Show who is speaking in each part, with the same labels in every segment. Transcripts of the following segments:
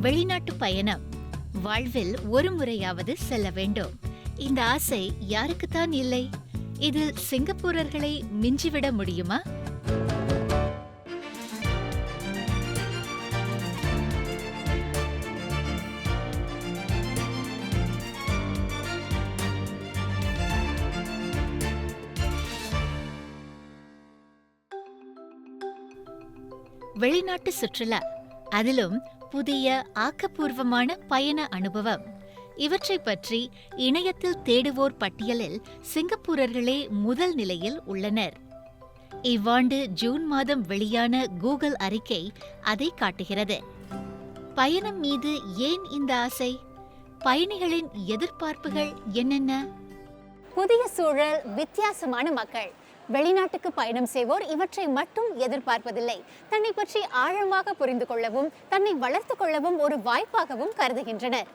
Speaker 1: வெளிநாட்டு பயணம். வாழ்வில் ஒரு முறையாவது செல்ல வேண்டும். இந்த ஆசை யாருக்குத்தான் இல்லை? இதில் சிங்கப்பூரர்களை மிஞ்சிவிட முடியுமா? வெளிநாட்டு சுற்றுலா, அதிலும் புதிய ஆக்கப்பூர்வமான பயண அனுபவம். இவற்றை பற்றி இணையத்தில் தேடுவோர் பட்டியலில் சிங்கப்பூரர்களே முதல் நிலையில் உள்ளனர். இவ்வாண்டு ஜூன் மாதம் வெளியான கூகுள் அறிக்கை அதை காட்டுகிறது. பயணம் மீது ஏன் இந்த ஆசை? பயணிகளின் எதிர்பார்ப்புகள் என்னென்ன?
Speaker 2: புதிய சூழல், வித்தியாசமான மக்கள். வெளிநாட்டுக்கு பயணம் செய்வோர் இவற்றை மட்டும் எதிர்பார்ப்பதில்லை. தன்னை பற்றி ஆழமாக புரிந்து கொள்ளவும் தன்னை வளர்த்து கொள்ளவும் ஒரு வாய்ப்பாகவும் கருதுகின்றனர்.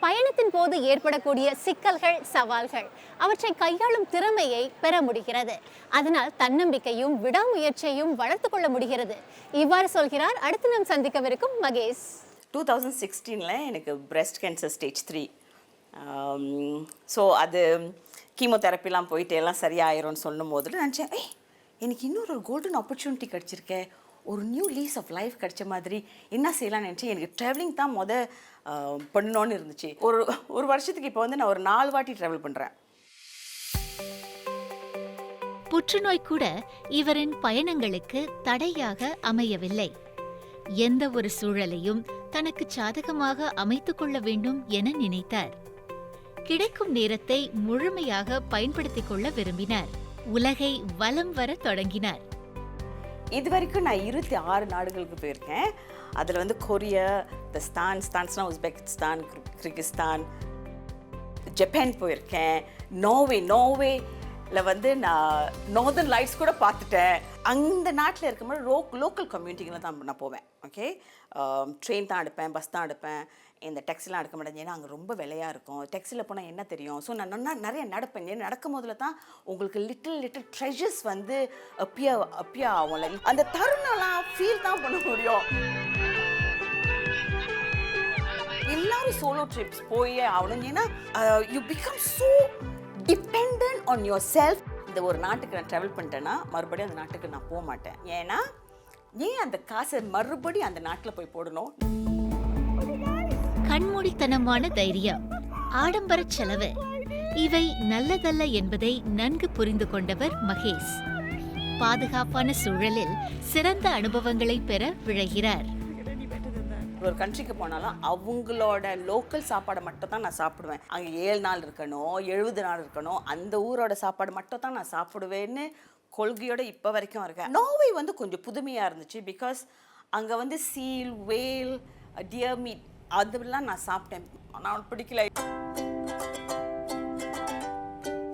Speaker 2: பயணத்தின் போது ஏற்படக்கூடிய சிக்கல்கள், சவால்கள், அவற்றை கையாளும் திறமையை பெற முடிகிறது. அதனால் தன்னம்பிக்கையும் விடாமுயற்சியையும் வளர்த்து கொள்ள முடிகிறது. இவ்வாறு சொல்கிறார் அடுத்து நாம் சந்திக்கவிருக்கும் மகேஷ்.
Speaker 3: 2016 எனக்கு பிரெஸ்ட் கேன்சர் ஸ்டேஜ் 3. ஸோ அது கீமோதெரப்பிலாம் போயிட்டு எல்லாம் சரியாயிரும்னு சொல்லும் போது நினச்சேன், எனக்கு இன்னொரு கோல்டன் ஆப்பர்ச்சுனிட்டி கிடச்சிருக்கேன், ஒரு நியூ லீஸ் ஆஃப் லைஃப் கிடைச்ச மாதிரி என்ன செய்யலாம்னு நினச்சி எனக்கு ட்ராவலிங் தான் பண்ணணும்னு இருந்துச்சு. ஒரு வருஷத்துக்கு இப்போ நான் ஒரு 4 வாட்டி ட்ராவல் பண்ணுறேன்.
Speaker 1: புற்றுநோய் கூட இவரின் பயணங்களுக்கு தடையாக அமையவில்லை. எந்த ஒரு சூழலையும் தனக்கு சாதகமாக அமைத்துக் கொள்ள வேண்டும் என நினைத்தார். கிடைக்கும் நேரத்தை முழுமையாக பயன்படுத்திக் கொள்ள விரும்பினார். உலகை வலம் வர தொடங்கினார்.
Speaker 3: இதுவரைக்கும் நான் 26 நாடுகளுக்கு போயிருக்கேன். அதில் கொரியா, ஸ்தான்ஸ்னா உஸ்பெகிஸ்தான், கிர்கிஸ்தான், ஜப்பான் போயிருக்கேன். நோர்வேல நான் நார்தர்ன் லைட்ஸ் கூட பார்த்துட்டேன். அந்த நாட்டில் இருக்கும்போது லோக்கல் கம்யூனிட்டிகளை தான் நான் போவேன். ஓகே, ட்ரெயின் தான் எடுப்பேன், பஸ் தான் எடுப்பேன். இந்த டேக்ஸிலாம் எடுக்க மாட்டேன், ஏன்னா அங்கே ரொம்ப விலையாக இருக்கும். டேக்ஸியில் போனால் என்ன தெரியும். ஸோ நான் நிறைய நடப்பேன். ஏன்னா நடக்கும் போதில் தான் உங்களுக்கு லிட்டில் ட்ரெஷர்ஸ் அப்பியா ஆகும்ல. அந்த தருணம்லாம் ஃபீல் தான் பண்ண முடியும். எல்லாரும் சோலோ ட்ரிப்ஸ் போயே ஆகணும். ஏன்னா you become so dependent on your self. இந்த ஒரு நாட்டுக்கு நான் ட்ராவல் பண்ணிட்டேன்னா மறுபடியும் அந்த நாட்டுக்கு நான் போக மாட்டேன். ஏன்னா ஏன் அந்த காசை மறுபடியும் அந்த நாட்டில் போய் போடணும்?
Speaker 1: கண்மூடித்தனமான தைரியம், ஆடம்பர செலவு, இவை நல்லதல்ல என்பதை நன்கு புரிந்து கொண்டவர் மகேஷ். பாதுகாப்பான சூழலில் சிறந்த அனுபவங்களை பெற விழைகிறார்.
Speaker 3: ஒரு கண்ட்ரிக்கு போனாலும் அவங்களோட லோக்கல் சாப்பாடை மட்டும் தான் நான் சாப்பிடுவேன். அங்கே 7 நாள் இருக்கணும், 70 நாள் இருக்கணும், அந்த ஊரோட சாப்பாடு மட்டும் தான் நான் சாப்பிடுவேன்னு கொள்கையோட இப்போ வரைக்கும் இருக்கேன். நோர்வே கொஞ்சம் புதுமையாக இருந்துச்சு. பிகாஸ் அங்கே சீல், வேல், டியர் மீட் அதெல்லாம் நான் சாப்பிட்டேன். நான் பிடிக்கல.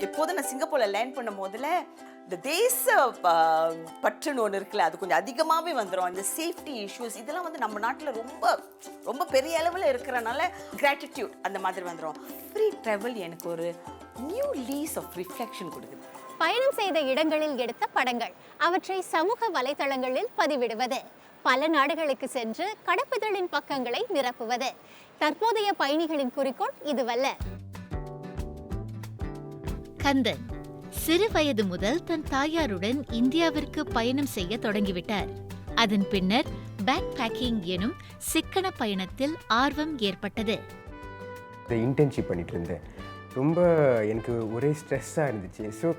Speaker 3: எப்போதும் நான் சிங்கப்பூரில் லேண்ட் பண்ணும் போதில் இந்த தேச பற்றுன்னு ஒன்று இருக்குல்ல, அது கொஞ்சம் அதிகமாகவே வந்துடும். இந்த சேஃப்டி இஷ்யூஸ் இதெல்லாம் நம்ம நாட்டில் ரொம்ப ரொம்ப பெரிய அளவில் இருக்கிறனால கிராட்டிடியூட் அந்த மாதிரி வந்துடும். ஃப்ரீ ட்ராவல் எனக்கு ஒரு நியூ லீஸ் ஆஃப் ரிஃப்ளெக்ஷன் கொடுக்குது.
Speaker 2: பயணம் செய்த இடங்களில் எடுத்த படங்கள், அவற்றை சமூக வலைதளங்களில் பதிவிடுவது, பல நாடுகளுக்கு சென்று கடப்பிதழின் பக்கங்களை நிரப்புவது. தற்போதைய பயணிகளின் குறிக்கோள் இதுவல்ல.
Speaker 1: கந்தன் சிறு வயது முதல் தன் தாயாருடன் இந்தியாவிற்கு பயணம் செய்ய தொடங்கிவிட்டார். அதன் பின்னர் பேக் பேக்கிங் எனும் சிக்கன பயணத்தில் ஆர்வம் ஏற்பட்டது.
Speaker 4: இன்டர்ன்ஷிப் பண்ணிட்டு இருந்தேன். ரொம்ப எனக்கு ஒரே ஸ்ட்ரெஸ்ஸாக இருந்துச்சு. ஸோ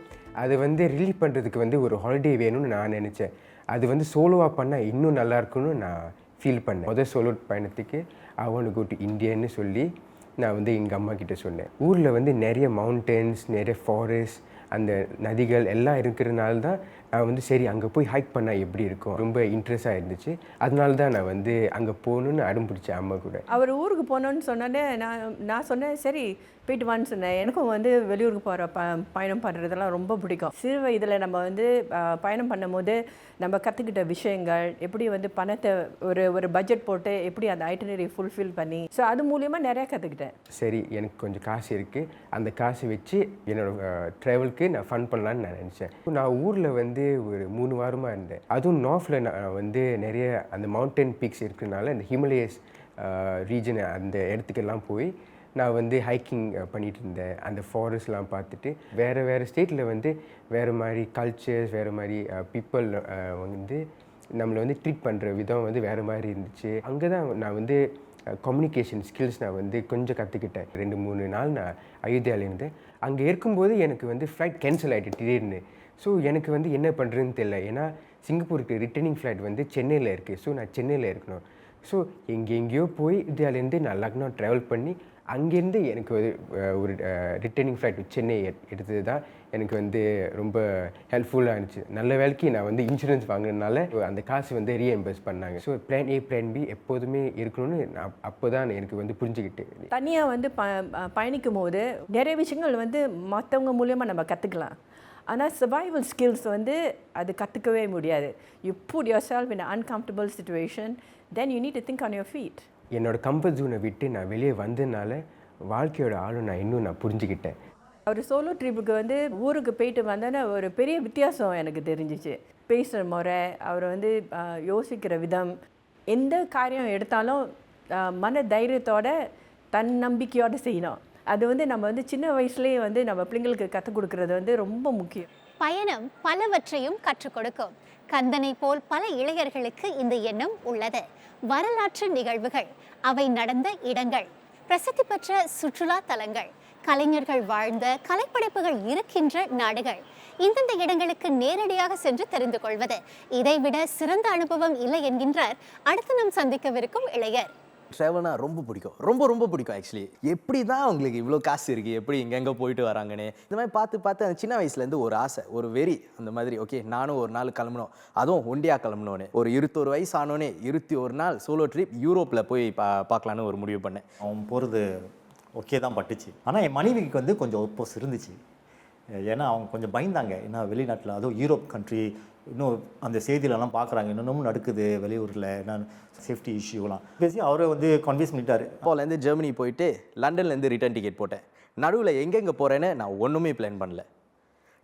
Speaker 4: அது ரிலீவ் பண்ணுறதுக்கு ஒரு ஹாலிடே வேணும்னு நான் நினச்சேன். அது சோலோவாக பண்ணால் இன்னும் நல்லாயிருக்குன்னு நான் ஃபீல் பண்ணேன். முதல் சோலோ பயணத்துக்கு I want to go to இந்தியான்னு சொல்லி நான் எங்கள் அம்மா கிட்டே சொன்னேன். ஊரில் நிறைய மவுண்டன்ஸ், நிறைய ஃபாரஸ்ட், அந்த நதிகள் எல்லாம் இருக்கிறதுனால தான் நான் சரி அங்கே போய் ஹைக் பண்ணால் எப்படி இருக்கும் ரொம்ப இன்ட்ரெஸ்டாக இருந்துச்சு. அதனால தான் நான் அங்கே போகணுன்னு அடம்பிடிச்சேன் அம்மா கூட.
Speaker 5: அவர் ஊருக்கு போகணுன்னு சொன்னோன்னே நான் சொன்னேன், சரி போயிட்டு வான்னு சொன்னேன். எனக்கும் வெளியூருக்கு போகிற பயணம் பண்ணுறதெல்லாம் ரொம்ப பிடிக்கும். சிறு வயதில் நம்ம பயணம் பண்ணும்போது நம்ம கற்றுக்கிட்ட விஷயங்கள், எப்படி பணத்தை ஒரு பட்ஜெட் போட்டு எப்படி அந்த ஐட்டனரி ஃபுல்ஃபில் பண்ணி, ஸோ அது மூலியமாக நிறையா கற்றுக்கிட்டேன்.
Speaker 4: சரி எனக்கு கொஞ்சம் காசு இருக்குது, அந்த காசை வச்சு என்னோடய ட்ராவலுக்கு நான் ஃபன் பண்ணலான்னு நான் நினச்சேன். நான் ஊரில் ஒரு 3 வாரமாக இருந்தேன். அதுவும் நார்த்தில் நான் நிறைய அந்த மவுண்டன் பீக்ஸ் இருக்கிறதுனால இந்த ஹிமாலயஸ் ரீஜன் அந்த இடத்துக்கெல்லாம் போய் நான் வந்து ஹைக்கிங் பண்ணிகிட்டு இருந்தேன். அந்த ஃபாரஸ்ட்லாம் பார்த்துட்டு வேறு ஸ்டேட்டில் வந்து வேறு மாதிரி கல்ச்சர்ஸ், வேறு மாதிரி பீப்புள் வந்து நம்மளை வந்து ட்ரீட் பண்ணுற விதம் வந்து வேறு மாதிரி இருந்துச்சு. அங்கே தான் நான் வந்து கம்யூனிகேஷன் ஸ்கில்ஸ் நான் வந்து கொஞ்சம் கற்றுக்கிட்டேன். 2-3 நாள் நான் அயோத்தியாவில் இருந்தேன். அங்கே இருக்கும்போது எனக்கு வந்து ஃப்ளைட் கேன்சல் ஆகிட்டு திடீர்னு. ஸோ எனக்கு வந்து என்ன பண்ணுறதுன்னு தெரியல. ஏன்னா சிங்கப்பூருக்கு ரிட்டர்னிங் ஃப்ளைட் வந்து சென்னையில் இருக்குது. ஸோ நான் சென்னையில் இருக்கணும். ஸோ எங்கேயோ போய் இந்தியாவிலேருந்து நான் லக்னோ ட்ராவல் பண்ணி அங்கேருந்து எனக்கு ஒரு ரிட்டர்னிங் ஃப்ளைட் சென்னை எடுத்தது தான் எனக்கு வந்து ரொம்ப ஹெல்ப்ஃபுல்லாக இருந்துச்சு. நல்ல வேலைக்கு நான் வந்து இன்சூரன்ஸ் வாங்கினதுனால அந்த காசு வந்து ரீஎம்பர்ஸ் பண்ணாங்க. So plan A plan B எப்போதுமே இருக்கணும்னு நான் அப்போ தான் எனக்கு வந்து புரிஞ்சுக்கிட்டு.
Speaker 5: தனியாக வந்து பயணிக்கும் போது நிறைய விஷயங்கள் வந்து மற்றவங்க மூலியமாக நம்ம கற்றுக்கலாம். ஆனால் சர்வைவல் ஸ்கில்ஸ் வந்து அது கற்றுக்கவே முடியாது. You put yourself in uncomfortable situation, then you need to think on your feet.
Speaker 4: என்னோடய கம்ஃபர்ட் ஜோனை விட்டு நான் வெளியே வந்ததுனால வாழ்க்கையோட ஆளும் நான் இன்னும் புரிஞ்சுக்கிட்டேன்.
Speaker 5: ஒரு சோலோ ட்ரிப்புக்கு வந்து ஊருக்கு போயிட்டு வந்தோன்னே ஒரு பெரிய வித்தியாசம் எனக்கு தெரிஞ்சிச்சு. பேசுகிற முறை, அவரை வந்து யோசிக்கிற விதம், எந்த காரியம் எடுத்தாலும் மன தைரியத்தோட தன்னம்பிக்கையோடு செய்யணும். அது வந்து நம்ம வந்து சின்ன வயசுலேயே வந்து நம்ம பிள்ளைங்களுக்கு கற்றுக் கொடுக்கறது வந்து ரொம்ப முக்கியம்.
Speaker 2: பயணம் பலவற்றையும் கற்றுக் கொடுக்கும். கந்தனை போல் பல இளைஞர்களுக்கு இந்த எண்ணம் உள்ளது. வரலாற்று நிகழ்வுகள், அவை நடந்த இடங்கள், பிரசித்தி பெற்ற சுற்றுலா தலங்கள், கலைஞர்கள் வாழ்ந்த கலைப்படைப்புகள் இருக்கின்ற நாடுகள், இந்தந்த இடங்களுக்கு நேரடியாக சென்று தெரிந்து கொள்வது, இதைவிட சிறந்த அனுபவம் இல்லை என்கின்றார் அடுத்து நாம் சந்திக்கவிருக்கும் இளைஞர்.
Speaker 6: ட்ராவல்னா ரொம்ப பிடிக்கும், ரொம்ப பிடிக்கும். ஆக்சுவலி எப்படி தான் அவங்களுக்கு இவ்வளோ காசு இருக்குது, எப்படி எங்கெங்கே போயிட்டு வராங்கன்னு இந்த மாதிரி பார்த்து அந்த சின்ன வயசுலேருந்து ஒரு ஆசை, ஒரு வெறி அந்த மாதிரி. ஓகே, நானும் ஒரு நாள் கிளம்பணும், அதுவும் ஒண்டியாக கிளம்பணுன்னு. ஒரு 21 வயசு ஆனோன்னே 21 நாள் சோலோ ட்ரிப் யூரோப்பில் போய் பார்க்கலான்னு ஒரு முடிவு பண்ணேன்.
Speaker 7: அவன் போகிறது ஓகே தான் பட்டுச்சு. ஆனால் என் மனைவிக்கு வந்து கொஞ்சம் ஒப்போஸ் இருந்துச்சு. ஏன்னா அவங்க கொஞ்சம் பயந்தாங்க. ஏன்னா வெளிநாட்டில், அதுவும் யூரோப் கண்ட்ரி, இன்னும் அந்த செய்தியிலலாம் பார்க்குறாங்க, இன்னமும் நடக்குது வெளியூரில், நான் சேஃப்டி இஷ்யூலாம் பேசி அவரை வந்து கன்வின்ஸ் பண்ணிட்டாரு.
Speaker 6: அப்போலேருந்து ஜெர்மனி போயிட்டு லண்டன்லேருந்து ரிட்டர்ன் டிக்கெட் போட்டேன். நடுவில் எங்கெங்கே போகிறேன்னு நான் ஒன்றுமே பிளான் பண்ணல.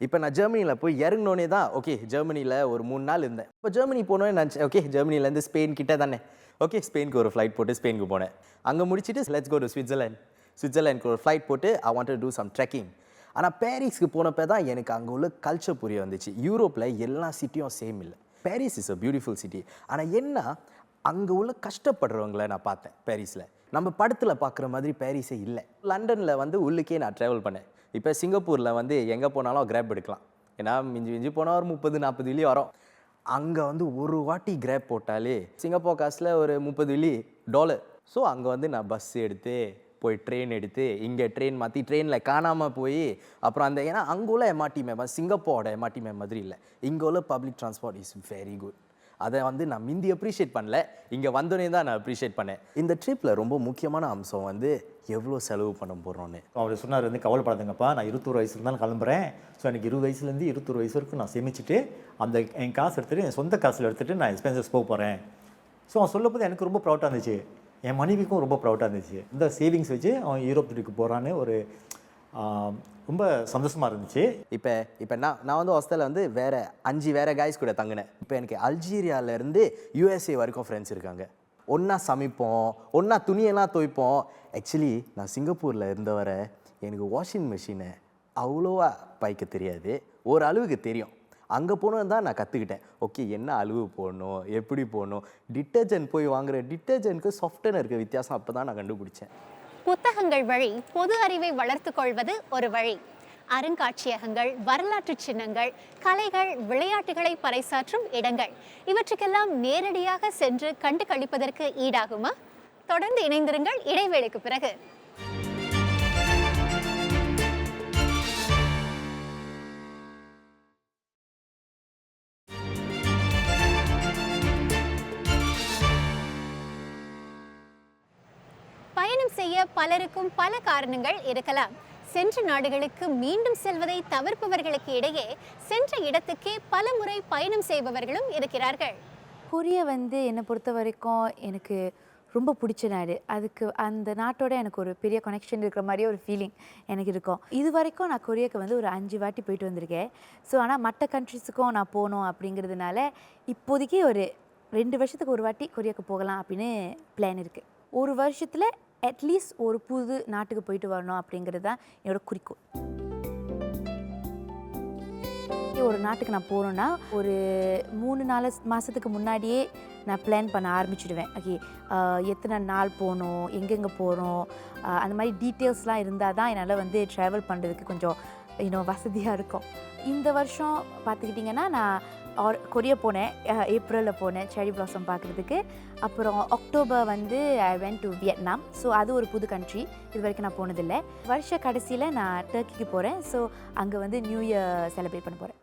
Speaker 6: இப்போ நான் ஜெர்மனியில் போய் இறங்கினோன்னே தான் ஓகே, ஜெர்மனியில் ஒரு 3 நாள் இருந்தேன். இப்போ ஜெர்மனி போனோன்னே நினச்சேன், ஓகே ஜெர்மனிலேருந்து ஸ்பெயின் கிட்டே தானே, ஓகே ஸ்பெயினுக்கு ஒரு ஃப்ளைட் போட்டு ஸ்பெயினுக்கு போனேன். அங்கே முடிச்சுட்டு லெட்ஸ் கோ டு ஸ்விட்சர்லாந்துக்கு ஒரு ஃப்ளைட் போட்டு I want to do some trekking. ஆனால் பாரிஸ்க்கு போனப்போ தான் எனக்கு அங்கே உள்ள கல்ச்சர் புரிய வந்துச்சு. யூரோப்பில் எல்லா சிட்டியும் சேம் இல்லை. Paris is a beautiful city. ஆனால் என்ன, அங்கே உள்ள கஷ்டப்படுறவங்கள நான் பார்த்தேன் பாரிஸில். நம்ம படத்தில் பார்க்குற மாதிரி பாரிஸே இல்லை. லண்டனில் வந்து உள்ளுக்கே நான் ட்ராவல் பண்ணேன். இப்போ சிங்கப்பூரில் வந்து எங்கே போனாலும் கிராப் எடுக்கலாம். ஏன்னா மிஞ்சி போனால் ஒரு 30-40 வெள்ளி வரும். அங்கே வந்து ஒரு வாட்டி கிராப் போட்டாலே சிங்கப்பூர் காசில் ஒரு $30. ஸோ அங்கே வந்து நான் பஸ் எடுத்து போய் ட்ரெயின் எடுத்து இங்கே ட்ரெயின் மாற்றி ட்ரெயினில் காணாமல் போய் அப்புறம் அந்த, ஏன்னா அங்கே உள்ள எம்ஆர்டி மேம் சிங்கப்பூரோட எம்ஆர்டி மேம் மாதிரி இல்லை. இங்கே உள்ள public transport is very good. அதை வந்து நான் முந்தி அப்ரிஷியேட் பண்ணல, இங்கே வந்தோடனே தான் நான் அப்ரிஷியேட் பண்ணேன். இந்த ட்ரிப்பில் ரொம்ப முக்கியமான அம்சம் வந்து எவ்வளோ செலவு பண்ண போகிறோன்னு.
Speaker 7: அவர் சொன்னார் வந்து கவலைப்படாதுங்கப்பா, நான் 21 வயசுல தான் கிளம்புறேன். ஸோ எனக்கு 20 வயசுலேருந்து 21 வயசு வரைக்கும் நான் சேமிச்சுட்டு அந்த என் காசு எடுத்துகிட்டு என் சொந்த காசில் எடுத்துகிட்டு நான் எக்ஸ்பென்சஸ் போக போகிறேன். ஸோ அவன் சொல்லும்போது எனக்கு ரொம்ப ப்ரௌட்டாக இருந்துச்சு, என் மனைவிக்கும் ரொம்ப ப்ரௌட்டாக இருந்துச்சு. இந்த சேவிங்ஸ் வச்சு அவன் யூரோப் ட்ரிப்புக்கு போகிறான்னு ஒரு ரொம்ப சந்தோஷமாக இருந்துச்சு.
Speaker 6: இப்போ நான் வந்து ஹாஸ்டலில் வந்து வேறு 5 கைஸ் கூட தங்கினேன். இப்போ எனக்கு அல்ஜீரியாவிலேருந்து USA வரைக்கும் ஃப்ரெண்ட்ஸ் இருக்காங்க. ஒன்றா சமைப்போம், ஒன்றா துணியெல்லாம் துவைப்போம். ஆக்சுவலி நான் சிங்கப்பூரில் இருந்தவரை எனக்கு வாஷிங் மிஷினை அவ்வளோவா பாய்க்க தெரியாது, ஒரு அளவுக்கு தெரியும். அங்கே போனது தான் நான் கற்றுக்கிட்டேன். ஓகே, என்ன அளவு போடணும், எப்படி போடணும், டிட்டர்ஜென்ட் போய் வாங்குகிற டிட்டர்ஜென்ட்க்கு சாஃப்ட்வேருக்கு வித்தியாசம் அப்போ தான் நான் கண்டுபிடிச்சேன்.
Speaker 2: புத்தகங்கள் வழி பொது அறிவை வளர்த்து கொள்வது ஒரு வழி. அருங்காட்சியகங்கள், வரலாற்று சின்னங்கள், கலைகள், விளையாட்டுகளை பறைசாற்றும் இடங்கள், இவற்றுக்கெல்லாம் நேரடியாக சென்று கண்டு களிப்பதற்கு ஈடாகுமா? தொடர்ந்து இணைந்திருங்கள். இடைவேளைக்கு பிறகு பயணம் செய்ய பலருக்கும் பல காரணங்கள் இருக்கலாம். சென்ற நாடுகளுக்கு மீண்டும் செல்வதை தவிர்ப்பவர்களுக்கு இடையே சென்ற இடத்துக்கே பல முறை பயணம் செய்பவர்களும் இருக்கிறார்கள்.
Speaker 8: கொரியா வந்து என்னை பொறுத்த வரைக்கும் எனக்கு ரொம்ப பிடிச்ச நாடு. அதுக்கு அந்த நாட்டோட எனக்கு ஒரு பெரிய கனெக்ஷன் இருக்கிற மாதிரியே ஒரு ஃபீலிங் எனக்கு இருக்கும். இது வரைக்கும் நான் கொரியாவுக்கு வந்து ஒரு 5 வாட்டி போயிட்டு வந்திருக்கேன். ஸோ ஆனால் மற்ற கண்ட்ரிஸுக்கும் நான் போகணும் அப்படிங்கிறதுனால இப்போதைக்கு ஒரு 2 வருஷத்துக்கு ஒரு வாட்டி கொரியாவுக்கு போகலாம் அப்படின்னு பிளான் இருக்குது. ஒரு வருஷத்தில் அட்லீஸ்ட் ஒரு புது நாட்டுக்கு போயிட்டு வரணும் அப்படிங்கிறது தான் என்னோடய குறிக்கோள். ஒரு நாட்டுக்கு நான் போகிறேன்னா ஒரு 3-4 மாதத்துக்கு முன்னாடியே நான் பிளான் பண்ண ஆரம்பிச்சிடுவேன். ஓகே, எத்தனை நாள் போகணும், எங்கெங்கே போகிறோம், அந்த மாதிரி டீட்டெயில்ஸ்லாம் இருந்தால் தான் என்னால் வந்து ட்ராவல் பண்ணுறதுக்கு கொஞ்சம் வசதியாக இருக்கும். இந்த வருஷம் பார்த்துக்கிட்டிங்கன்னா நான் கொரியா போனேன், ஏப்ரலில் போனேன் செரி பிளாசம் பார்க்குறதுக்கு. அப்புறம் அக்டோபர் வந்து I went to Vietnam. So அது ஒரு புது கண்ட்ரி, இது வரைக்கும் நான் போனதில்லை. வருஷ கடைசியில் நான் டர்க்கிக்கு போகிறேன். ஸோ அங்கே வந்து நியூ இயர் செலிப்ரேட் பண்ண போகிறேன்.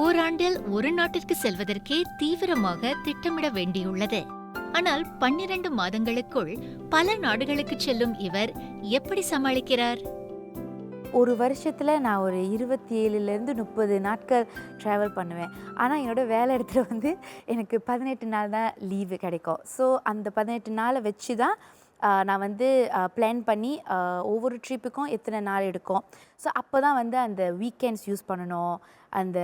Speaker 1: ஓராண்டில் ஒரு நாட்டிற்கு செல்வதற்கே தீவிரமாக திட்டமிட வேண்டியுள்ளது. ஆனால் 12 மாதங்களுக்குள் பல நாடுகளுக்கு செல்லும் இவர் எப்படி சமாளிக்கிறார்?
Speaker 8: ஒரு வருஷத்தில் நான் ஒரு 27லேருந்து 30 நாட்கள் ட்ராவல் பண்ணுவேன். ஆனால் என்னோடய வேலை இடத்துல வந்து எனக்கு 18 நாள் தான் லீவு கிடைக்கும். ஸோ அந்த 18 நாளை வச்சு தான் நான் வந்து பிளான் பண்ணி ஒவ்வொரு ட்ரிப்புக்கும் எத்தனை நாள் எடுக்கும். ஸோ அப்போ தான் வந்து அந்த வீக்கெண்ட்ஸ் யூஸ் பண்ணணும், அந்த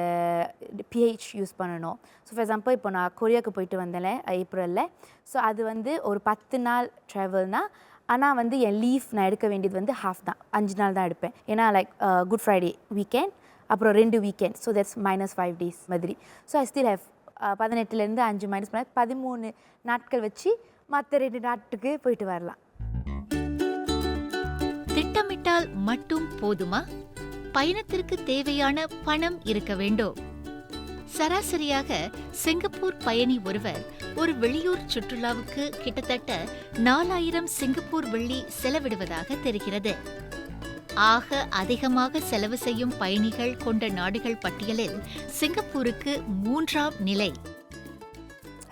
Speaker 8: பிஹெச் யூஸ் பண்ணணும். ஸோ ஃபார் எக்ஸாம்பிள் இப்போ நான் கொரியாவுக்கு போயிட்டு வந்தேன் ஏப்ரலில். ஸோ அது வந்து ஒரு 10 நாள் ட்ராவல்னால், ஆனால் வந்து என் லீவ் நான் எடுக்க வேண்டியது வந்து ஹாஃப் தான், 5 நாள் தான் எடுப்பேன். ஏன்னா லைக் குட் ஃப்ரைடே வீக்கெண்ட், அப்புறம் 2 வீக்கெண்ட். ஸோ தட்ஸ் -5 days மாதிரி. ஸோ ஐ ஸ்டில் ஹேவ் 18லேருந்து 5 மைனஸ் பண்ண 13 நாட்கள் வச்சு மற்ற 2 நாட்டுக்கு போயிட்டு வரலாம்.
Speaker 1: திட்டமிட்டால் மட்டும் போதுமா? பயணத்திற்கு தேவையான பணம் இருக்க வேண்டும். சராசரியாக சிங்கப்பூர் பயணி ஒருவர் ஒரு வெளியூர் சுற்றுலாவுக்கு கிட்டத்தட்ட 4000 சிங்கப்பூர் வெள்ளி செலவிடுவதாக தெரிகிறது. ஆக அதிகமாக செலவு செய்யும் பயணிகள் கொண்ட நாடுகள் பட்டியலில் சிங்கப்பூருக்கு 3ஆம் நிலை.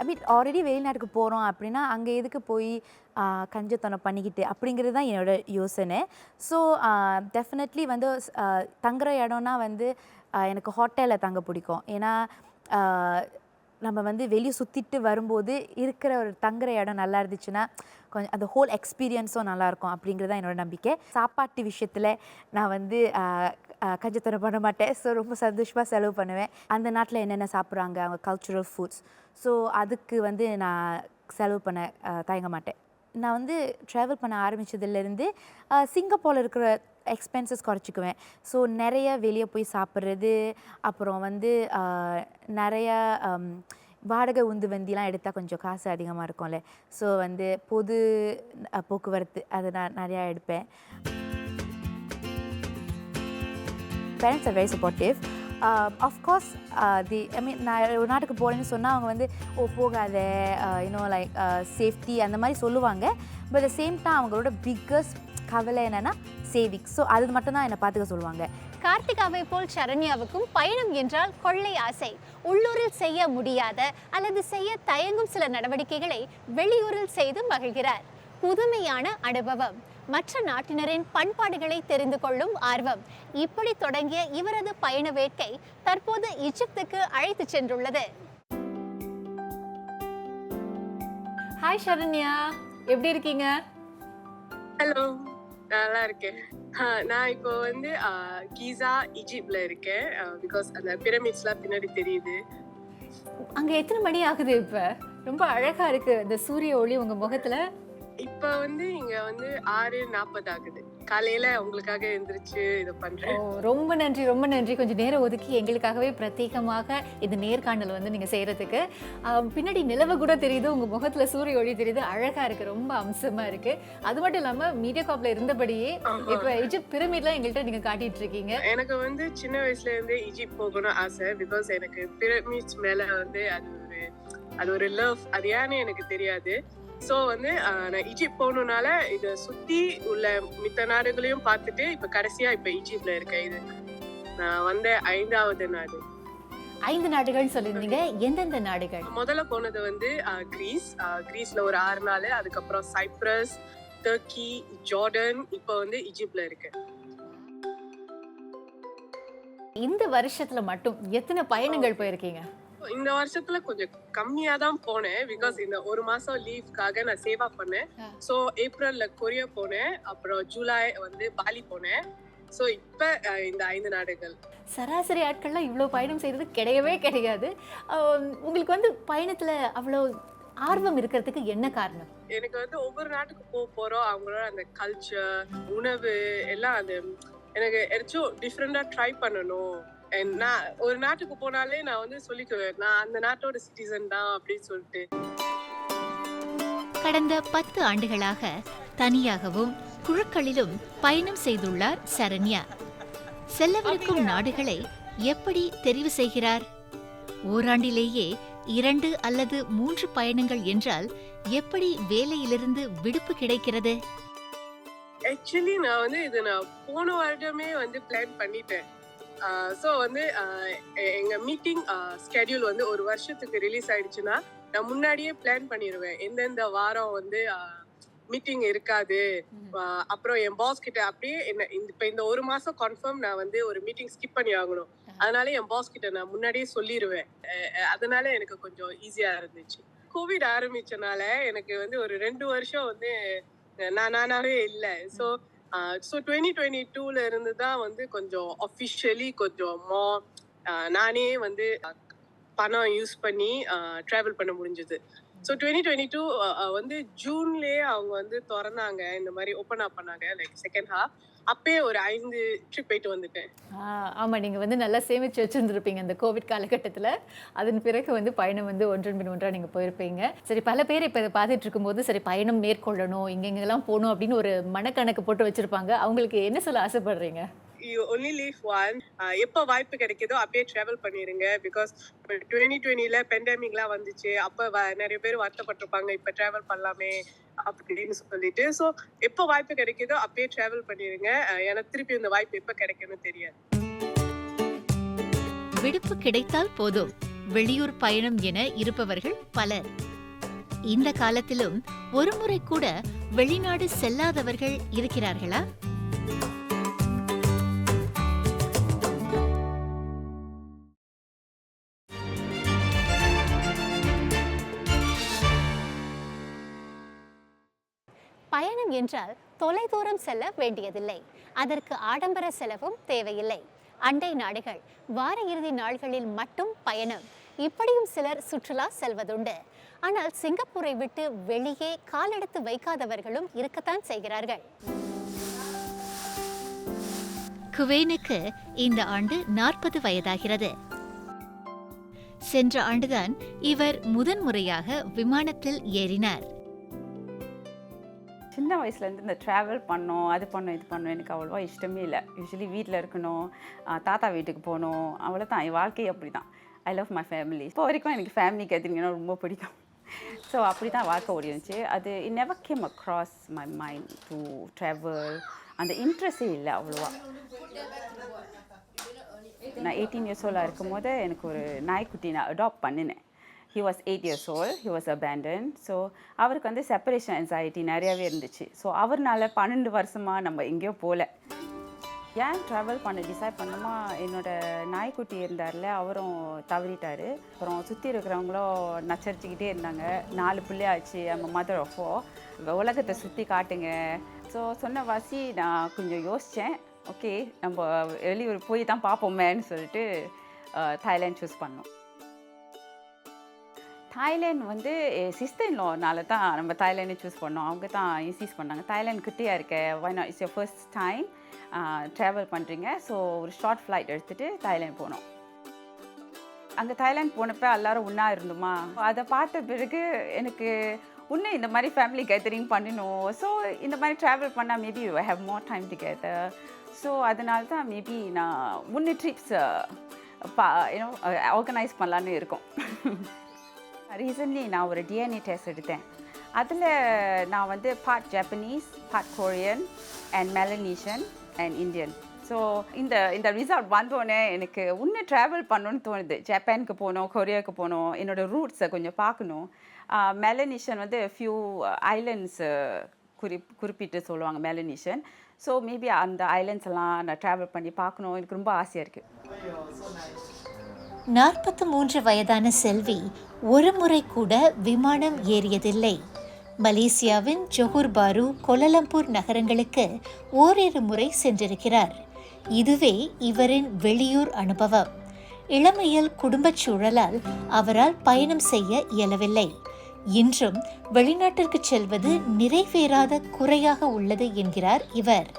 Speaker 8: ஐ மீன் ஆல்ரெடி வெளிநாட்டுக்கு போகிறோம் அப்படின்னா அங்கே எதுக்கு போய் கஞ்சத்தனம் பண்ணிக்கிட்டு அப்படிங்கிறது தான் என்னோட யோசனை. ஸோ டெஃபினெட்லி வந்து தங்குற இடம்னா வந்து எனக்கு ஹோட்டலில் தங்க பிடிக்கும். ஏன்னா நம்ம வந்து வெளியே சுற்றிட்டு வரும்போது இருக்கிற ஒரு தங்குற இடம் நல்லா இருந்துச்சுன்னா கொஞ்சம் அந்த ஹோல் எக்ஸ்பீரியன்ஸும் நல்லாயிருக்கும் அப்படிங்கிறது தான் என்னோடய நம்பிக்கை. சாப்பாட்டு விஷயத்தில் நான் வந்து கஞ்சத்தனம் பண்ண மாட்டேன். ஸோ ரொம்ப சந்தோஷமாக செலவு பண்ணுவேன். அந்த நாட்டில் என்னென்ன சாப்பிட்றாங்க, அவங்க கல்ச்சுரல் ஃபுட்ஸ், ஸோ அதுக்கு வந்து நான் செலவு பண்ண தயங்க மாட்டேன். நான் வந்து ட்ராவல் பண்ண ஆரம்பித்ததுலேருந்து சிங்கப்பூரில் இருக்கிற எக்ஸ்பென்சஸ் குறைச்சிக்குவேன். ஸோ நிறைய வெளியே போய் சாப்பிட்றது, அப்புறம் வந்து நிறையா வாடகை உந்துவண்டிலாம் எடுத்தால் கொஞ்சம் காசு அதிகமாக இருக்கும்ல. ஸோ வந்து பொது போக்குவரத்து அது நான் நிறையா எடுப்பேன். Parents are very supportive. Of course, நான் ஒரு நாட்டுக்கு போகிறேன்னு சொன்னால் அவங்க வந்து போகாத லைக் சேஃப்டி அந்த மாதிரி சொல்லுவாங்க. பட் த சேம் டைம் அவங்களோட பிக்கஸ்ட் கவலை என்னென்னா சேவிங்ஸ். ஸோ அது மட்டும்தான் என்னை பார்த்துக்க சொல்லுவாங்க.
Speaker 2: கார்த்திகாவை போல் சரண்யாவுக்கும் பயணம் என்றால் கொள்ளை ஆசை. உள்ளூரில் செய்ய முடியாத அல்லது செய்ய தயங்கும் சில நடவடிக்கைகளை வெளியூரில் செய்து மகிழ்கிறார். புதுமையான அனுபவம், மற்ற நாட்டினரின் பண்பாடுகளை தெரிந்து கொள்ளும் ஆர்வம், இப்படி தொடங்கிய இவரது பயண வேட்கை தற்போது ஈஜிப்துக்கு அழைத்து சென்றுள்ளது.
Speaker 9: ஹாய் சரண்யா, எப்படி இருக்கீங்க?
Speaker 10: ஹலோ, நல்லா இருக்கேன். நான் இப்போ வந்து கீசா ஈஜிப்ட்ல இருக்கேன். பிகாஸ் அந்த பிரமிட்ஸ்லாம் பின்னாடி தெரியுது.
Speaker 9: அங்க எத்தனை மணி ஆகுது? இப்ப ரொம்ப அழகா இருக்கு இந்த சூரிய ஒளி உங்க முகத்துல.
Speaker 10: இப்ப வந்து இங்க வந்து 6:40 ஆகுது. காலையில உங்களுக்காக எந்திரிச்சு இதை பண்றேன்.
Speaker 9: ரொம்ப நன்றி, ரொம்ப நன்றி. கொஞ்சம் நேரம் ஒதுக்கி எங்களுக்காகவே பிரத்யேகமாக இந்த நேர்காணல் வந்து நீங்க செய்யறதுக்கு. பின்னாடி நிலவு கூட தெரியுது, உங்க முகத்துல சூரிய ஒளி தெரியுது, அழகா இருக்கு, ரொம்ப அம்சமா இருக்கு. அது மட்டும் இல்லாம MediaCorpல இருந்தபடியே இப்ப ஈஜிப்ட் பிரமிட்லாம் எங்கள்கிட்ட நீங்க காட்டிட்டு இருக்கீங்க.
Speaker 10: எனக்கு வந்து சின்ன வயசுல இருந்து ஈஜிப்ட் போகணும் ஆசை. பிகாஸ் எனக்கு பிரமிட்ஸ் மேல வந்து அது ஒரு லவ். அது ஏன்னு எனக்கு தெரியாது. ஸோ வந்து நான் ஈஜிப்ட் போகணுன்னால இதை சுற்றி உள்ள மித்த நாடுகளையும் பார்த்துட்டு இப்போ கடைசியாக இப்போ ஈஜிப்டில் இருக்கேன். இது நான் வந்த 5வது நாடு.
Speaker 9: 5 நாடுகள் சொல்லியிருந்தீங்க, எந்தெந்த நாடுகள்?
Speaker 10: முதல்ல போனது வந்து கிரீஸ்ல ஒரு 6 நாள், அதுக்கப்புறம் சைப்ரஸ், டர்க்கி, ஜார்டன், இப்போ வந்து ஈஜிப்ட்ல இருக்கேன்.
Speaker 9: இந்த வருஷத்துல மட்டும் எத்தனை பயணங்கள் போயிருக்கீங்க?
Speaker 10: இந்த வருஷத்துல கொஞ்சம் கம்மியா தான் போனேன். பிகாஸ் இந்த ஒரு மாசம் லீவ்க்காக நான் சேவா பண்ணேன். ஸோ ஏப்ரல்ல கொரியா போனேன், அப்புறம் ஜூலை வந்து பாலி போனேன். ஸோ இப்ப இந்த 5 நாடுகள்.
Speaker 9: சராசரி ஆட்கள்லாம் இவ்வளோ பயணம் செய்யறது கிடையவே கிடையாது. உங்களுக்கு வந்து பயணத்துல அவ்வளோ ஆர்வம் இருக்கிறதுக்கு என்ன காரணம்?
Speaker 10: எனக்கு வந்து ஒவ்வொரு நாட்டுக்கு போறோம், அவங்களோட அந்த கல்ச்சர், உணவு எல்லாம் அது எனக்கு ஏதாச்சும் டிஃப்ரெண்டா ட்ரை பண்ணணும். நான் ஒரு நாட்டுக்கு போனாலே நான் வந்து சொல்லிக்குவேன், நான் அந்த நாட்டோட சிட்டிசன் தான் அப்படின்னு சொல்லிட்டு.
Speaker 1: கடந்த 10 ஆண்டுகளாக தனியாகவும் குழுக்களிலும் பயணம் செய்துள்ளார் சரண்யா. செல்லவிருக்கும் நாடுகளை எப்படி தெரிவு செய்கிறார்? ஓராண்டிலேயே 2 அல்லது 3 பயணங்கள் என்றால் எப்படி வேலையிலிருந்து விடுப்பு கிடைக்கிறது?
Speaker 10: ஆக்சுவலி நான் வந்து இது நான் போன வருடமே வந்து பிளான் பண்ணிட்டேன். ஸோ வந்து எங்க மீட்டிங் ஸ்கெடியூல் வந்து ஒரு வருஷத்துக்கு ரிலீஸ் ஆயிடுச்சுன்னா நான் முன்னாடியே பிளான் பண்ணிடுவேன். எந்தெந்த வாரம் வந்து மீட்டிங் இருக்காது. அப்புறம் என் பாஸ் கிட்ட அப்படியே என்ன இப்ப இந்த ஒரு மாசம் கன்ஃபார்ம் நான் வந்து ஒரு மீட்டிங் ஸ்கிப் பண்ணி ஆகணும். அதனால என் பாஸ் கிட்ட நான் முன்னாடியே சொல்லிடுவேன். அதனால எனக்கு கொஞ்சம் ஈஸியா இருந்துச்சு. கோவிட் ஆரம்பிச்சனால எனக்கு வந்து ஒரு 2 வருஷம் வந்து நானாவே இல்லை. ஸோ 2022ல இருந்து தான் வந்து கொஞ்சம் அஃபிஷியலி கொஞ்சம் நானே வந்து பணம் யூஸ் பண்ணி டிராவல் பண்ண முடிஞ்சது. ஸோ 2022 வந்து ஜூன்லேயே அவங்க வந்து திறந்தாங்க, இந்த மாதிரி ஓப்பன் அப் பண்ணாங்க, லைக் செகண்ட் ஹாஃப். அப்பயே ஒரு 5 ட்ரிப் போயிட்டு வந்துட்டேன்.
Speaker 9: ஆமாம், நீங்கள் வந்து நல்லா சேமித்து வச்சுருந்துருப்பீங்க இந்த கோவிட் காலகட்டத்தில். அதன் பிறகு வந்து பயணம் வந்து ஒன்றன் பின் ஒன்றாக நீங்கள் போயிருப்பீங்க. சரி, பல பேர் இப்போ இதை பார்த்துட்டு இருக்கும்போது சரி பயணம் மேற்கொள்ளணும், இங்கெங்கெல்லாம் போகணும் அப்படின்னு ஒரு மனக்கணக்கு போட்டு வச்சுருப்பாங்க. அவங்களுக்கு என்ன சொல்ல ஆசைப்படுறீங்க?
Speaker 10: You only live once. எப்போ வாய்ப்பு கிடைக்குதோ அப்பயே டிராவல் பண்ணிருங்க. பிகாஸ் 2020ல பெண்டமிக்லாம் வந்துச்சு. அப்போ நிறைய பேர் வருத்தப்பட்டிருப்பாங்க, இப்போ டிராவல் பண்ணலாமே அப்படின்னு சொல்லிட்டு. ஸோ எப்போ வாய்ப்பு கிடைக்குதோ அப்பயே டிராவல் பண்ணிருங்க. எனக்கு திருப்பி இந்த வாய்ப்பு எப்போ கிடைக்கும்னு தெரியாது.
Speaker 1: விடுப்பு கிடைத்தால் போதும் வெளியூர் பயணம் என இருப்பவர்கள் பலர். இந்த காலத்திலும் ஒருமுறை கூட வெளிநாடு செல்லாதவர்கள் இருக்கிறார்களா?
Speaker 2: பயணம் என்றால் தொலைதூரம் செல்ல வேண்டியதில்லை. அதற்கு ஆடம்பர செலவும் தேவையில்லை. அண்டை நாடுகள், வார இறுதி நாள்களில் மட்டும் பயணம், இப்படியும் சிலர் சுற்றுலா செல்வதுண்டு. ஆனால் சிங்கப்பூரை விட்டு வெளியே காலெடுத்து வைக்காதவர்களும் இருக்கத்தான் செய்கிறார்கள்.
Speaker 1: குவேனுக்கு இந்த ஆண்டு 40 வயதாகிறது. சென்ற ஆண்டுதான் இவர் முதன்முறையாக விமானத்தில் ஏறினார்.
Speaker 11: சின்ன வயசுலேருந்து இந்த ட்ராவல் பண்ணோம், அது பண்ணோம், இது பண்ணோம், எனக்கு அவ்வளோவா இஷ்டமே இல்லை. யூஸ்வலி வீட்டில் இருக்கணும், தாத்தா வீட்டுக்கு போகணும், அவ்வளோதான். என் வாழ்க்கை அப்படி தான். I love my family. இப்போ வரைக்கும் எனக்கு ஃபேமிலி கேட்டிங்கன்னா ரொம்ப பிடிக்கும். ஸோ அப்படி தான் வாழ்க்கை ஓடி இருந்துச்சு. அது it never came across my mind to travel. அந்த இன்ட்ரெஸ்டே இல்லை அவ்வளோவா. நான் 18 years old இருக்கும் போது எனக்கு ஒரு நாய்க்குட்டி நான் அடாப்ட் பண்ணினேன். He was 8 years old. He was abandoned. So அவருக்கு வந்து செப்பரேஷன் anxiety நிறையாவே இருந்துச்சு. ஸோ அவர்னால 12 வருஷமாக நம்ம எங்கேயோ போகல. ஏன் ட்ராவல் பண்ண டிசைட் பண்ணோமா, என்னோடய நாய்க்குட்டி இருந்தார்ல, அவரும் தவறிட்டார். அப்புறம் சுற்றி இருக்கிறவங்களும் நச்சரிச்சுக்கிட்டே இருந்தாங்க. 4 பிள்ளையாச்சு, நம்ம மதர் ஆஃப் 4. உலகத்தை சுற்றி காட்டுங்க. ஸோ சொன்ன வாசி நான் கொஞ்சம் யோசித்தேன். ஓகே, நம்ம வெளியூர் போய் தான் பார்ப்போமேன்னு சொல்லிட்டு தாய்லாந்து சூஸ் பண்ணோம். தாய்லாந்து வந்து சிஸ்டர் இன்லானால தான் நம்ம தாய்லாண்டை சூஸ் பண்ணோம். அவங்க தான் இன்சிஸ் பண்ணாங்க, தாய்லாந்து கிட்டேயா இருக்க, why not, it's your first time travel பண்ணுறீங்க, ஸோ ஒரு ஷார்ட் ஃப்ளைட் எடுத்துகிட்டு தாய்லாந்து போனோம். அங்கே தாய்லாந்து போனப்போ எல்லோரும் ஒன்றா இருந்தோமா, அதை பார்த்த பிறகு எனக்கு இன்னும் இந்த மாதிரி ஃபேமிலி கேதரிங் பண்ணணும். ஸோ இந்த மாதிரி ட்ராவல் பண்ணால் maybe we have more time together. So அதனால தான் மேபி நான் முன்னே ட்ரிப்ஸ் ஆர்கனைஸ் பண்ணலான்னு இருக்கோம். ரீசன்ட்லி நான் ஒரு டிஎன்ஏ டெஸ்ட் எடுத்தேன். அதில் நான் வந்து part Japanese, part Korean and Melanesian and Indian. So இந்த ரிசல்ட் வந்தோடனே எனக்கு இன்னும் ட்ராவல் பண்ணணுன்னு தோணுது. ஜப்பானுக்கு போகணும், கொரியாவுக்கு போகணும், என்னோடய ரூட்ஸை கொஞ்சம் பார்க்கணும். மெலனீஷியன் வந்து ஃபியூ ஐலண்ட்ஸ் குறிப்பிட்டு சொல்லுவாங்க மெலனீஷியன். ஸோ மேபி அந்த ஐலண்ட்ஸ் எல்லாம் நான் ட்ராவல் பண்ணி பார்க்கணும், எனக்கு ரொம்ப ஆசையாக இருக்குது.
Speaker 1: 43 வயதான செல்வி ஒரு முறை கூட விமானம் ஏறியதில்லை. மலேசியாவின் ஜொஹூர் பாரு, கோலாலம்பூர் நகரங்களுக்கு ஓரிரு முறை சென்றிருக்கிறார். இதுவே இவரின் வெளியூர் அனுபவம். இளமையில் குடும்பச் சூழலால் அவரால் பயணம் செய்ய இயலவில்லை. இன்றும் வெளிநாட்டிற்கு செல்வது நிறைவேறாத குறையாக உள்ளது என்கிறார் இவர்.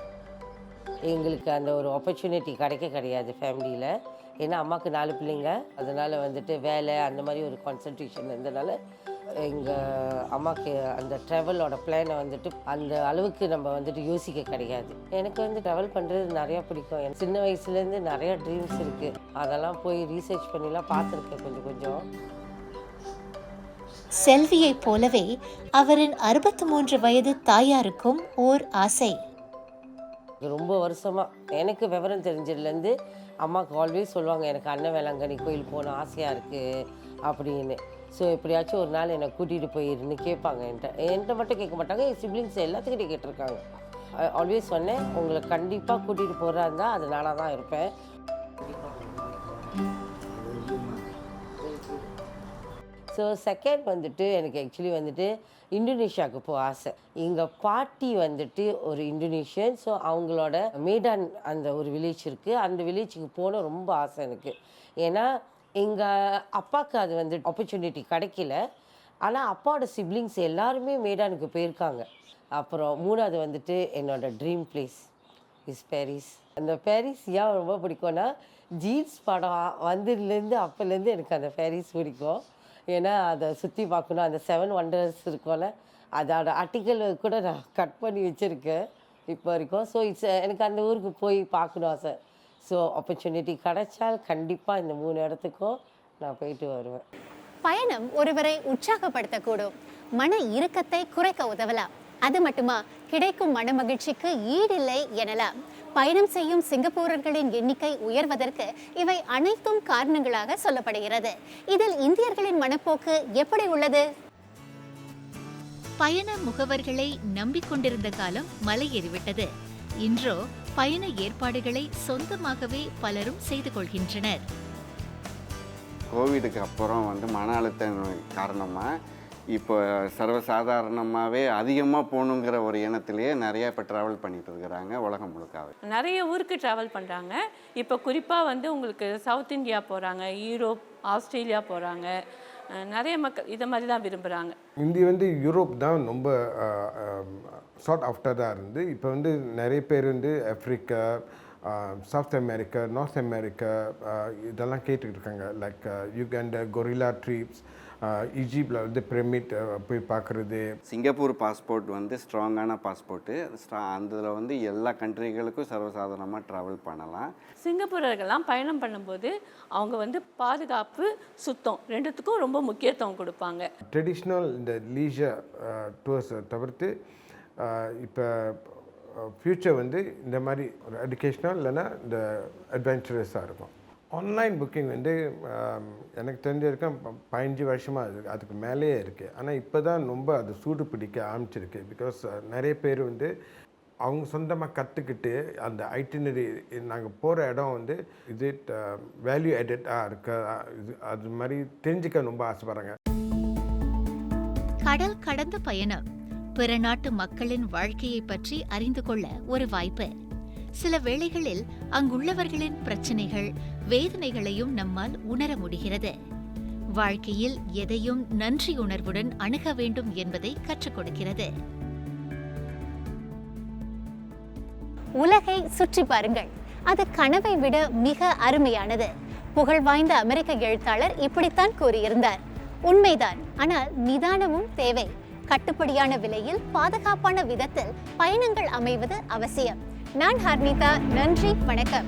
Speaker 12: எங்களுக்கு அந்த ஒரு ஆப்பர்ச்சுனிட்டி கிடையாது ஃபேமிலியில். ஏன்னா அம்மாவுக்கு 4 பிள்ளைங்க, அதனால் வந்துட்டு வேலை அந்த மாதிரி ஒரு கான்சன்ட்ரேஷன் இருந்தனால எங்கள் அம்மாவுக்கு அந்த ட்ராவலோட பிளானை வந்துட்டு அந்த அளவுக்கு நம்ம வந்துட்டு யோசிக்க கிடையாது. எனக்கு வந்து ட்ராவல் பண்ணுறது நிறையா பிடிக்கும். எனக்கு சின்ன வயசுலேருந்து நிறையா ட்ரீம்ஸ் இருக்குது. அதெல்லாம் போய் ரீசர்ச் பண்ணிலாம் பார்த்துருக்கேன் கொஞ்சம்.
Speaker 1: செல்வியைப் போலவே அவரின் 63 வயது தாயாருக்கும் ஓர் ஆசை.
Speaker 12: ரொம்ப வருஷமாக எனக்கு விவரம் தெரிஞ்சதுலேருந்து அம்மாவுக்கு ஆல்வேஸ் சொல்லுவாங்க, எனக்கு அன்னவேளாங்கண்ணி கோயில் போன ஆசையாக இருக்குது அப்படின்னு. ஸோ எப்படியாச்சும் ஒரு நாள் என்னை கூட்டிகிட்டு போயிருன்னு கேட்பாங்க. என்கிட்ட மட்டும் கேட்க மாட்டாங்க, என் சிப்ளிங்ஸ் எல்லாத்துக்கிட்டே கேட்டிருக்காங்க. ஆல்வேஸ் சொன்னேன், உங்களை கண்டிப்பாக கூட்டிகிட்டு போகிறா இருந்தால் அது நானாக தான் இருப்பேன். ஸோ செகண்ட் வந்துட்டு எனக்கு ஆக்சுவலி வந்துட்டு இந்தோனேஷியாவுக்கு போக ஆசை. எங்கள் பாட்டி வந்துட்டு ஒரு இந்தோனேஷியன். ஸோ அவங்களோட மேடான் அந்த ஒரு வில்லேஜ் இருக்குது, அந்த வில்லேஜுக்கு போன ரொம்ப ஆசை எனக்கு. ஏன்னா எங்கள் அப்பாவுக்கு அது வந்து ஆப்பர்ச்சுனிட்டி கிடைக்கல. ஆனால் அப்பாவோட சிப்ளிங்ஸ் எல்லாருமே மேடானுக்கு போயிருக்காங்க. அப்புறம் 3வது வந்துட்டு என்னோடய ட்ரீம் பிளேஸ் இஸ் பாரிஸ். அந்த பாரிஸ் ஏன் ரொம்ப பிடிக்கும்னா, ஜீன்ஸ் படம் வந்ததுலேருந்து அப்போலேருந்து எனக்கு அந்த பாரிஸ் பிடிக்கும். ஏன்னா அதை சுற்றி பார்க்கணும். அந்த 7 வண்டர்ஸ் இருக்கும்ல, அதோட ஆர்டிக்கல் கூட நான் கட் பண்ணி வச்சுருக்கேன் இப்போ வரைக்கும். ஸோ எனக்கு அந்த ஊருக்கு போய் பார்க்கணும் ஆசை. ஸோ ஆப்பர்ச்சுனிட்டி கிடைச்சால் கண்டிப்பாக இந்த 3 இடத்துக்கும் நான் போயிட்டு வருவேன்.
Speaker 2: பயணம் ஒருவரை உற்சாகப்படுத்தக்கூடும், மன இறுக்கத்தை குறைக்க உதவலாம். அது மட்டுமா, கிடைக்கும் மன மகிழ்ச்சிக்கு ஈடில்லை எனலாம். பயணம் செய்யும் சிங்கப்பூரர்களின் எண்ணிக்கை உயர்வதற்கு இவை அனைத்தும் காரணங்களாக சொல்லப்படுகிறது. இதில் இந்தியர்களின் மனப்போக்கு எப்படி உள்ளது?
Speaker 1: பயண முகவர்களை நம்பிக்கொண்டிருந்த காலம் மலையேறிவிட்டது. இன்றோ பயண ஏற்பாடுகளை சொந்தமாகவே பலரும் செய்து கொள்கின்றனர்.
Speaker 13: கோவிடுக்கு அப்புறம் வந்து மன அழுத்தம் காரணமாக இப்போ சர்வசாதாரணமாகவே அதிகமாக போகணுங்கிற ஒரு எண்ணத்திலேயே நிறைய இப்போ ட்ராவல் பண்ணிட்டு இருக்கிறாங்க உலகம் முழுக்காவே.
Speaker 14: நிறைய ஊருக்கு ட்ராவல் பண்ணுறாங்க. இப்போ குறிப்பாக வந்து உங்களுக்கு சவுத் இந்தியா போகிறாங்க, யூரோப், ஆஸ்திரேலியா போகிறாங்க. நிறைய மக்கள் இதை மாதிரி தான் விரும்புகிறாங்க.
Speaker 15: இந்தியா வந்து யூரோப் தான் ரொம்ப ஷார்ட் ஆஃப்டராக இருந்து இப்போ வந்து நிறைய பேர் வந்து Africa, south America, north America இதெல்லாம் கேட்டுக்கிட்டு இருக்காங்க. லைக் யுகாண்டா, கொரில்லா ட்ரிப்ஸ், ஈஜிப்டில் வந்து பிரமிட் போய் பார்க்குறது.
Speaker 13: சிங்கப்பூர் பாஸ்போர்ட் வந்து ஸ்ட்ராங்கான பாஸ்போர்ட்டு. அதில் வந்து எல்லா கண்ட்ரிகளுக்கும் சர்வசாதாரணமாக ட்ராவல் பண்ணலாம்.
Speaker 14: சிங்கப்பூரர்கள்லாம் பயணம் பண்ணும்போது அவங்க வந்து பாதுகாப்பு, சுத்தம் ரெண்டுத்துக்கும் ரொம்ப முக்கியத்துவம் கொடுப்பாங்க.
Speaker 15: ட்ரெடிஷ்னல் இந்த லீஜர் டூர்ஸை தவிர்த்து இப்போ ஃப்யூச்சர் வந்து இந்த மாதிரி ஒரு எஜுகேஷ்னல் இல்லைன்னா இந்த அட்வென்ச்சரஸாக இருக்கும். ஆன்லைன் புக்கிங் வந்து எனக்கு தெரிஞ்ச வரைக்கும் 15 வருஷமாக அதுக்கு மேலேயே இருக்குது. ஆனால் இப்போ தான் ரொம்ப அது சூடு பிடிக்க ஆரம்பிச்சிருக்கு. பிகாஸ் நிறைய பேர் வந்து அவங்க சொந்தமாக கற்றுக்கிட்டு அந்த ஐட்டினரி நாங்கள் போகிற இடம் வந்து இது வேல்யூ ஆடடாக இருக்க அது மாதிரி தெரிஞ்சுக்க ரொம்ப ஆசைப்படுறாங்க.
Speaker 1: கடல் கடந்த பயணம் பிற நாட்டு மக்களின் வாழ்க்கையை பற்றி அறிந்து கொள்ள ஒரு வாய்ப்பு. சில வேளைகளில் அங்குள்ளவர்களின் பிரச்சனைகள், வேதனைகளையும் நம்மால் உணர முடிகிறது. வாழ்க்கையில் எதையும் நன்றி உணர்வுடன் அணுக வேண்டும் என்பதை கற்றுக் கொடுக்கிறது.
Speaker 2: உலகை சுற்றி பாருங்கள், அது கனவை விட மிக அருமையானது. புகழ் வாய்ந்த அமெரிக்க எழுத்தாளர் இப்படித்தான் கூறியிருந்தார். உண்மைதான், ஆனால் நிதானமும் தேவை. கட்டுப்படியான விலையில் பாதுகாப்பான விதத்தில் பயணங்கள் அமைவது அவசியம். நான் ஹர்னிதா, நன்றி, வணக்கம்.